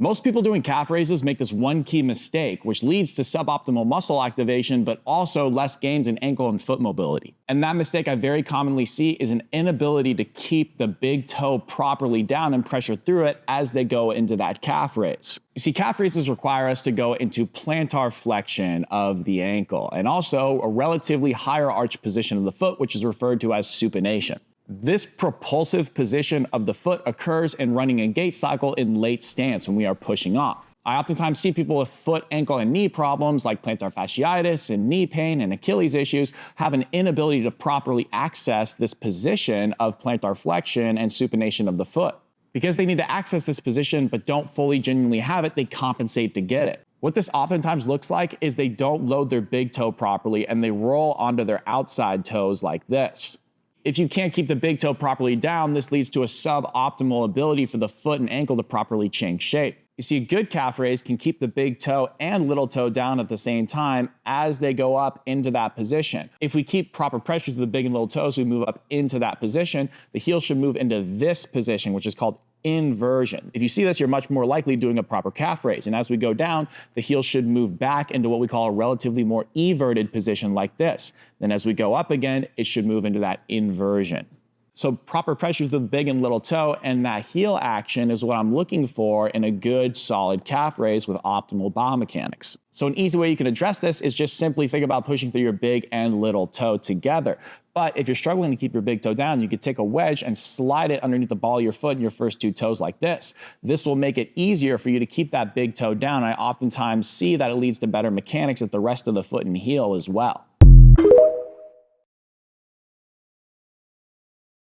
Most people doing calf raises make this one key mistake, which leads to suboptimal muscle activation, but also less gains in ankle and foot mobility. And that mistake I very commonly see is an inability to keep the big toe properly down and pressure through it as they go into that calf raise. You see, calf raises require us to go into plantar flexion of the ankle and also a relatively higher arch position of the foot, which is referred to as supination. This propulsive position of the foot occurs in running a gait cycle in late stance when we are pushing off. I oftentimes see people with foot, ankle, and knee problems like plantar fasciitis and knee pain and Achilles issues have an inability to properly access this position of plantar flexion and supination of the foot. Because they need to access this position but don't fully genuinely have it, they compensate to get it. What this oftentimes looks like is they don't load their big toe properly and they roll onto their outside toes like this. If you can't keep the big toe properly down, this leads to a suboptimal ability for the foot and ankle to properly change shape. You see, a good calf raise can keep the big toe and little toe down at the same time as they go up into that position. If we keep proper pressure to the big and little toes, we move up into that position, the heel should move into this position, which is called inversion. If you see this, you're much more likely doing a proper calf raise. And as we go down, the heel should move back into what we call a relatively more everted position like this. Then as we go up again, it should move into that inversion. So proper pressure to the big and little toe and that heel action is what I'm looking for in a good solid calf raise with optimal biomechanics. So an easy way you can address this is just simply think about pushing through your big and little toe together. But if you're struggling to keep your big toe down, you could take a wedge and slide it underneath the ball of your foot and your first two toes like this. This will make it easier for you to keep that big toe down. I oftentimes see that it leads to better mechanics at the rest of the foot and heel as well.